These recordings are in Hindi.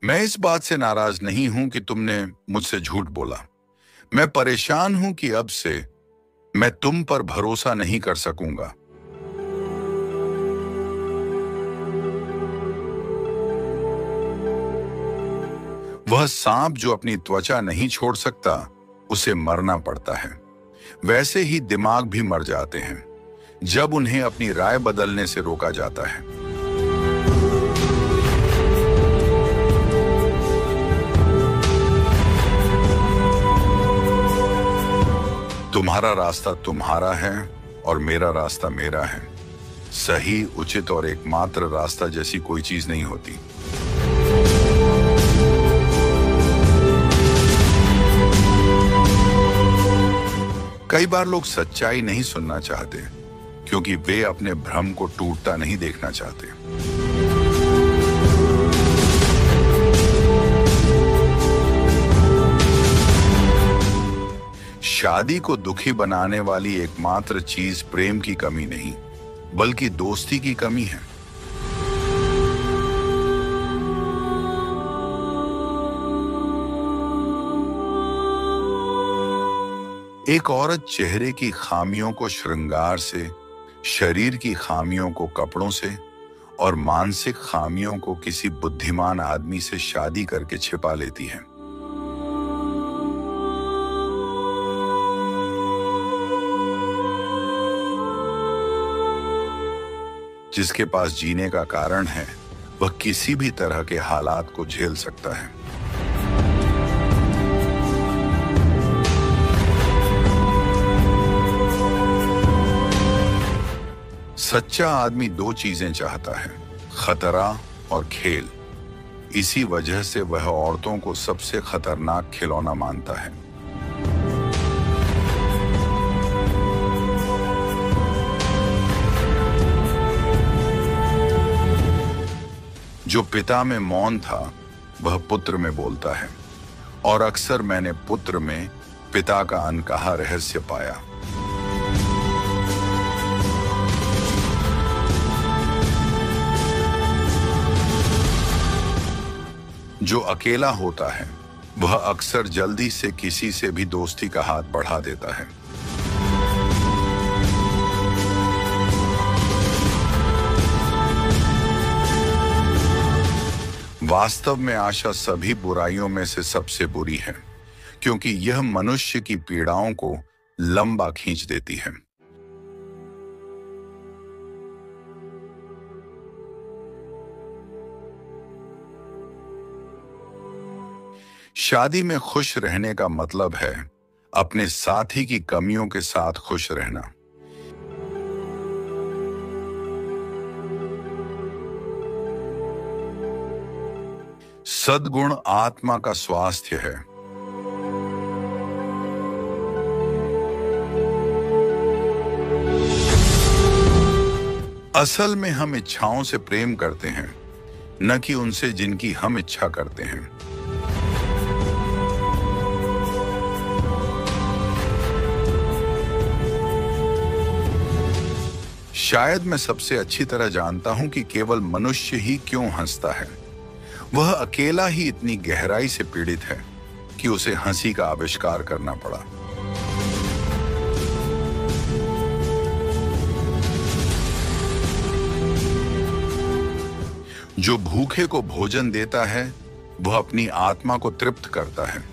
मैं इस बात से नाराज नहीं हूं कि तुमने मुझसे झूठ बोला। मैं परेशान हूं कि अब से मैं तुम पर भरोसा नहीं कर सकूंगा। वह सांप जो अपनी त्वचा नहीं छोड़ सकता, उसे मरना पड़ता है। वैसे ही दिमाग भी मर जाते हैं जब उन्हें अपनी राय बदलने से रोका जाता है। तुम्हारा रास्ता तुम्हारा है और मेरा रास्ता मेरा है। सही, उचित और एकमात्र रास्ता जैसी कोई चीज नहीं होती। कई बार लोग सच्चाई नहीं सुनना चाहते क्योंकि वे अपने भ्रम को टूटता नहीं देखना चाहते। शादी को दुखी बनाने वाली एकमात्र चीज प्रेम की कमी नहीं, बल्कि दोस्ती की कमी है। एक औरत चेहरे की खामियों को श्रृंगार से, शरीर की खामियों को कपड़ों से और मानसिक खामियों को किसी बुद्धिमान आदमी से शादी करके छिपा लेती है। जिसके पास जीने का कारण है, वह किसी भी तरह के हालात को झेल सकता है। सच्चा आदमी दो चीजें चाहता है, खतरा और खेल। इसी वजह से वह औरतों को सबसे खतरनाक खिलौना मानता है। जो पिता में मौन था, वह पुत्र में बोलता है, और अक्सर मैंने पुत्र में पिता का अनकहा रहस्य पाया। जो अकेला होता है, वह अक्सर जल्दी से किसी से भी दोस्ती का हाथ बढ़ा देता है। वास्तव में आशा सभी बुराइयों में से सबसे बुरी है, क्योंकि यह मनुष्य की पीड़ाओं को लंबा खींच देती है। शादी में खुश रहने का मतलब है अपने साथी की कमियों के साथ खुश रहना। सद्गुण आत्मा का स्वास्थ्य है। असल में हम इच्छाओं से प्रेम करते हैं, न कि उनसे जिनकी हम इच्छा करते हैं। शायद मैं सबसे अच्छी तरह जानता हूं कि केवल मनुष्य ही क्यों हंसता है। वह अकेला ही इतनी गहराई से पीड़ित है कि उसे हंसी का आविष्कार करना पड़ा। जो भूखे को भोजन देता है, वह अपनी आत्मा को तृप्त करता है।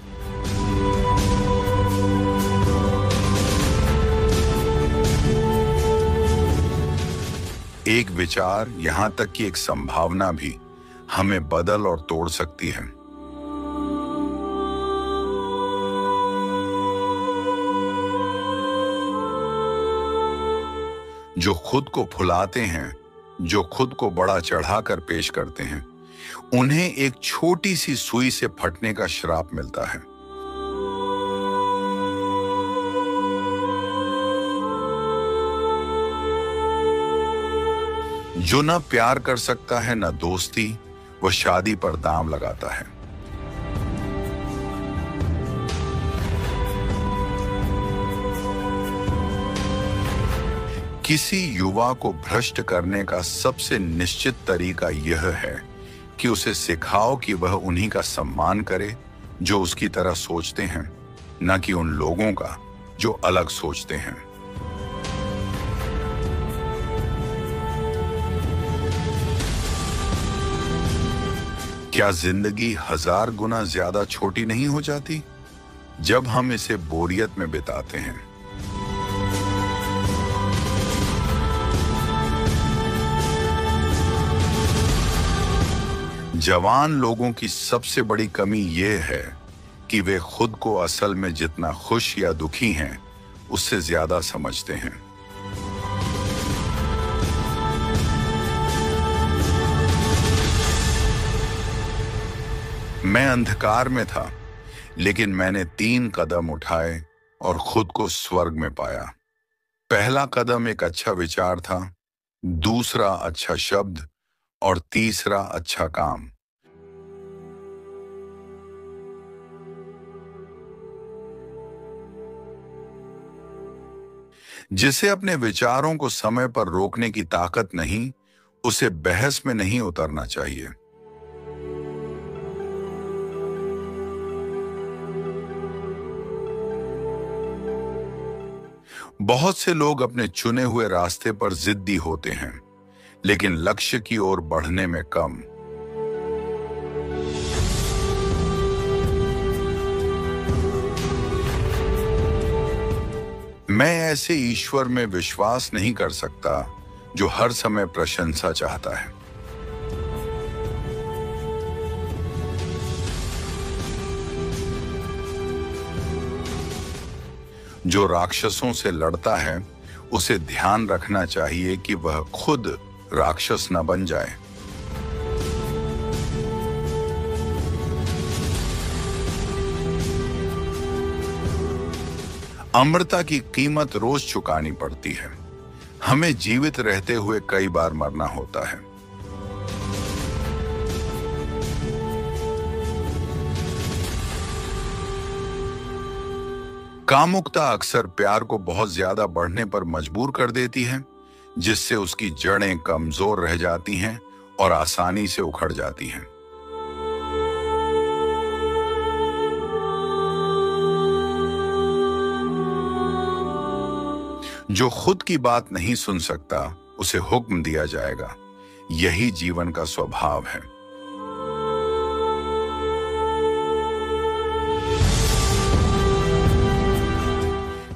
एक विचार, यहां तक कि एक संभावना भी हमें बदल और तोड़ सकती है। जो खुद को फुलाते हैं, जो खुद को बड़ा चढ़ाकर पेश करते हैं, उन्हें एक छोटी सी सुई से फटने का श्राप मिलता है। जो न प्यार कर सकता है न दोस्ती, वह शादी पर दाम लगाता है। किसी युवा को भ्रष्ट करने का सबसे निश्चित तरीका यह है कि उसे सिखाओ कि वह उन्हीं का सम्मान करे जो उसकी तरह सोचते हैं, न कि उन लोगों का जो अलग सोचते हैं। क्या जिंदगी 1000 गुना ज्यादा छोटी नहीं हो जाती जब हम इसे बोरियत में बिताते हैं? जवान लोगों की सबसे बड़ी कमी यह है कि वे खुद को असल में जितना खुश या दुखी हैं, उससे ज्यादा समझते हैं। मैं अंधकार में था, लेकिन मैंने 3 कदम उठाए और खुद को स्वर्ग में पाया। पहला कदम एक अच्छा विचार था, दूसरा अच्छा शब्द और तीसरा अच्छा काम। जिसे अपने विचारों को समय पर रोकने की ताकत नहीं, उसे बहस में नहीं उतरना चाहिए। बहुत से लोग अपने चुने हुए रास्ते पर जिद्दी होते हैं, लेकिन लक्ष्य की ओर बढ़ने में कम। मैं ऐसे ईश्वर में विश्वास नहीं कर सकता जो हर समय प्रशंसा चाहता है। जो राक्षसों से लड़ता है, उसे ध्यान रखना चाहिए कि वह खुद राक्षस न बन जाए। अमरता की कीमत रोज चुकानी पड़ती है। हमें जीवित रहते हुए कई बार मरना होता है। कामुकता अक्सर प्यार को बहुत ज्यादा बढ़ने पर मजबूर कर देती है, जिससे उसकी जड़ें कमजोर रह जाती हैं और आसानी से उखड़ जाती हैं। जो खुद की बात नहीं सुन सकता, उसे हुक्म दिया जाएगा। यही जीवन का स्वभाव है।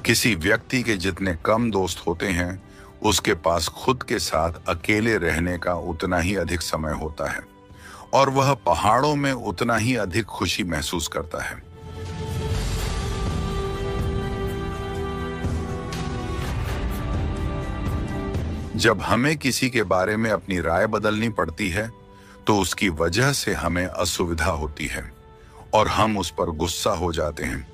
किसी व्यक्ति के जितने कम दोस्त होते हैं, उसके पास खुद के साथ अकेले रहने का उतना ही अधिक समय होता है और वह पहाड़ों में उतना ही अधिक खुशी महसूस करता है। जब हमें किसी के बारे में अपनी राय बदलनी पड़ती है, तो उसकी वजह से हमें असुविधा होती है और हम उस पर गुस्सा हो जाते हैं।